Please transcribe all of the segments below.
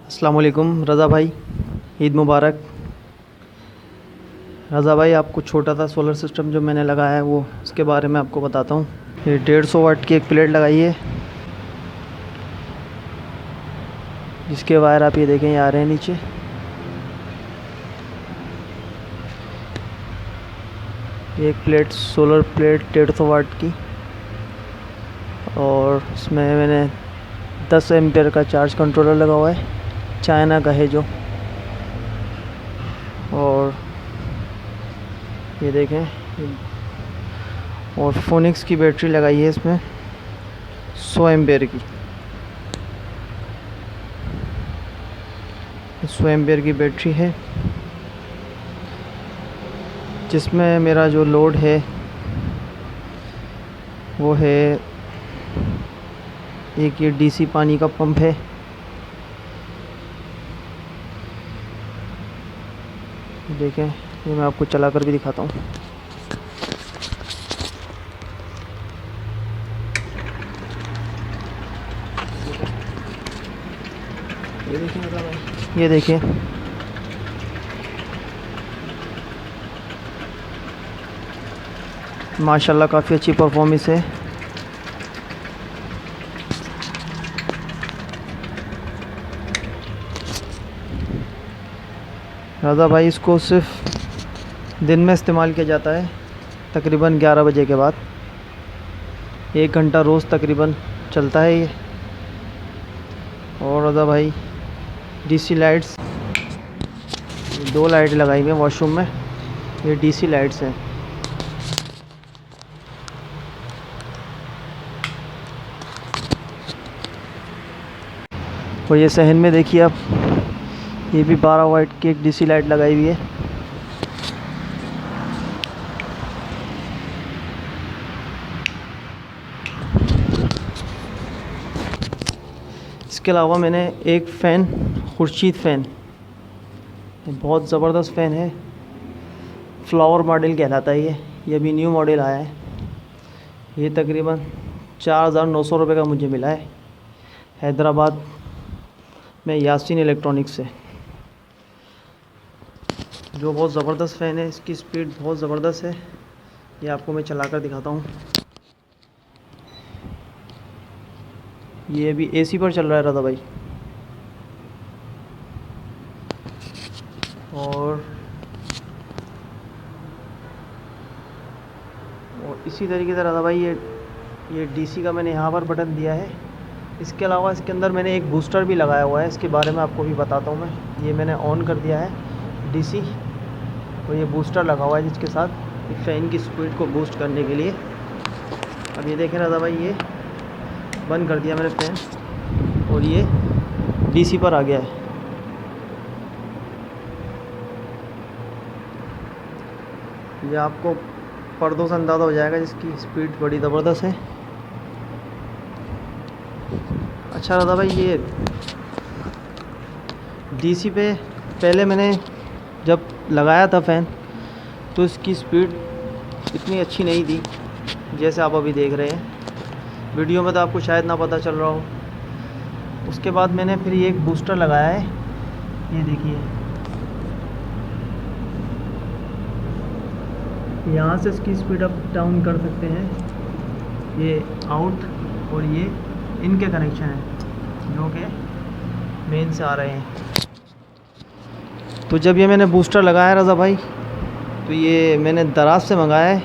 अस्सलाम वालेकुम रज़ा भाई, ईद मुबारक। रज़ा भाई, आपको छोटा सा सोलर सिस्टम जो मैंने लगाया है वो उसके बारे में आपको बताता हूँ। ये 150 वाट की एक प्लेट लगाई है, जिसके वायर आप ये देखें ये आ रहे हैं नीचे। ये एक प्लेट सोलर प्लेट 150 वाट की, और उसमें मैंने 10 एम्पेयर का चार्ज कंट्रोलर लगा हुआ है, चाइना का है जो। और ये देखें, और फोनिक्स की बैटरी लगाई है इसमें 100 एम्पेयर की। 100 एम्पेयर की बैटरी है, जिसमें मेरा जो लोड है वो है एक ये डीसी पानी का पंप है। देखें, ये मैं आपको चला कर भी दिखाता हूँ। ये देखिए मतलब भाई, ये देखिए माशाल्लाह काफ़ी अच्छी परफॉर्मेंस है। राजा भाई, इसको सिर्फ दिन में इस्तेमाल किया जाता है, तकरीबन 11 बजे के बाद। 1 घंटा रोज़ तकरीबन चलता है ये। और राजा भाई, डीसी लाइट्स, 2 लाइट लगाई हुई हैं वॉशरूम में, ये डीसी लाइट्स हैं। और ये सहन में देखिए आप, ये भी 12 वाट की एक डीसी लाइट लगाई हुई है। इसके अलावा मैंने एक फ़ैन, खुर्शीद फ़ैन, बहुत ज़बरदस्त फ़ैन है, फ्लावर मॉडल कहलाता है ये अभी न्यू मॉडल आया है। ये तकरीबन 4,900 रुपये का मुझे मिला है, हैदराबाद में यासीन इलेक्ट्रॉनिक्स से। जो बहुत ज़बरदस्त फ़ैन है, इसकी स्पीड बहुत ज़बरदस्त है। ये आपको मैं चला कर दिखाता हूँ। ये अभी एसी पर चल रहा है राधा भाई। और इसी तरीके से राधा भाई, ये डीसी का मैंने यहाँ पर बटन दिया है। इसके अलावा इसके अंदर मैंने एक बूस्टर भी लगाया हुआ है, इसके बारे में आपको भी बताता हूँ मैं। ये मैंने ऑन कर दिया है डीसी, और ये बूस्टर लगा हुआ है जिसके साथ फ़ैन की स्पीड को बूस्ट करने के लिए। अब ये देखें राधा भाई, ये बंद कर दिया मैंने फ़ैन, और ये डीसी पर आ गया है। ये आपको पर्दों से अंदाज़ा हो जाएगा जिसकी स्पीड बड़ी ज़बरदस्त है। अच्छा राधा भाई, ये डीसी पे पहले मैंने जब लगाया था फ़ैन, तो इसकी स्पीड इतनी अच्छी नहीं थी जैसे आप अभी देख रहे हैं। वीडियो में तो आपको शायद ना पता चल रहा हो। उसके बाद मैंने फिर ये एक बूस्टर लगाया है, ये देखिए, यहाँ से इसकी स्पीड अप डाउन कर सकते हैं। ये आउट और ये इनके कनेक्शन हैं जो कि मेन से आ रहे हैं। तो जब ये मैंने बूस्टर लगाया रज़ा भाई, तो ये मैंने दराज से मंगाया है,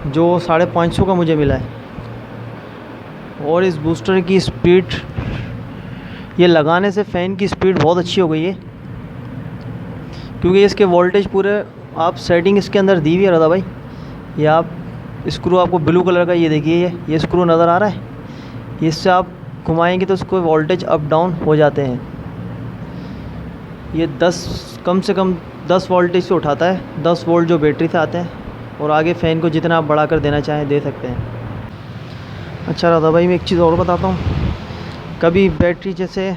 जो 550 का मुझे मिला है। और इस बूस्टर की स्पीड, ये लगाने से फ़ैन की स्पीड बहुत अच्छी हो गई है, क्योंकि इसके वोल्टेज पूरे आप सेटिंग इसके अंदर दी हुई है रज़ा भाई। ये आप स्क्रू, आपको ब्लू कलर का ये देखिए, ये स्क्रू नज़र आ रहा है, इससे आप घुमाएंगे तो उसको वोल्टेज अप डाउन हो जाते हैं। ये 10 कम से कम 10 वोल्टेज से उठाता है, 10 वोल्ट जो बैटरी से आते हैं, और आगे फ़ैन को जितना आप बढ़ा कर देना चाहें दे सकते हैं। अच्छा राधा भाई, मैं एक चीज़ और बताता हूँ। कभी बैटरी जैसे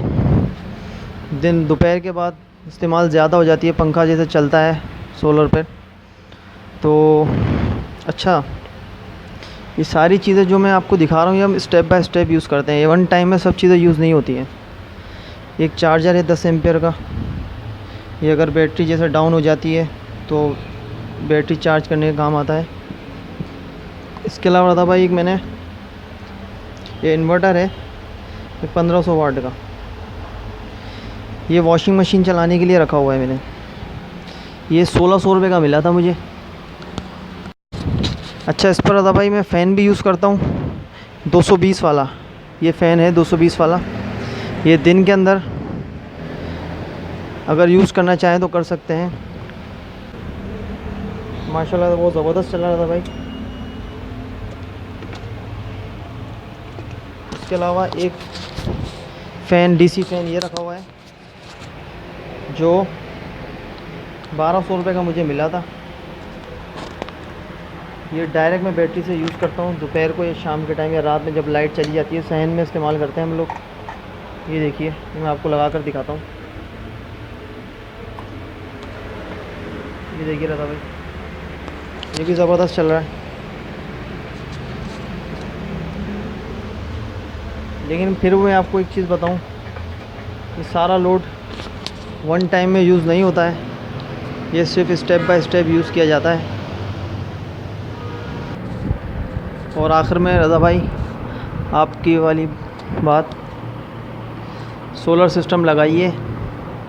दोपहर के बाद इस्तेमाल ज़्यादा हो जाती है, पंखा जैसे चलता है सोलर पे, तो अच्छा, ये सारी चीज़ें जो मैं आपको दिखा रहा हूँ, ये हम स्टेप बाय स्टेप यूज़ करते हैं। ये वन टाइम में सब चीज़ें यूज़ नहीं होती हैं। एक चार्जर है 10 एम्पियर का। ये अगर बैटरी जैसे डाउन हो जाती है तो बैटरी चार्ज करने का काम आता है। इसके अलावा रज़ा भाई एक मैंने ये इन्वर्टर है 1500 वाट का, ये वॉशिंग मशीन चलाने के लिए रखा हुआ है मैंने। ये 1600 रुपये का मिला था मुझे। अच्छा, इस पर रज़ा भाई मैं फ़ैन भी यूज़ करता हूँ 220 वाला। ये फ़ैन है 220 वाला। ये दिन के अंदर अगर यूज़ करना चाहें तो कर सकते हैं। माशाल्लाह वो ज़बरदस्त चल रहा था भाई। इसके अलावा एक फ़ैन डीसी फ़ैन ये रखा हुआ है जो 1200 रुपये का मुझे मिला था। ये डायरेक्ट मैं बैटरी से यूज़ करता हूँ दोपहर को या शाम के टाइम या रात में जब लाइट चली जाती है, सहन में इस्तेमाल करते हैं हम लोग। ये देखिए, मैं आपको लगा कर दिखाता हूँ। ये देखिए रज़ा भाई, ये भी ज़बरदस्त चल रहा है। लेकिन फिर मैं आपको एक चीज़ बताऊँ, ये सारा लोड वन टाइम में यूज़ नहीं होता है, ये सिर्फ स्टेप बाय स्टेप यूज़ किया जाता है। और आखिर में रज़ा भाई आपकी वाली बात, सोलर सिस्टम लगाइए,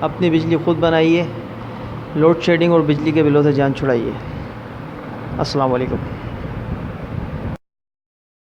अपनी बिजली ख़ुद बनाइए, लोड शेडिंग और बिजली के बिलों से जान छुड़ाइए। अस्सलाम वालेकुम।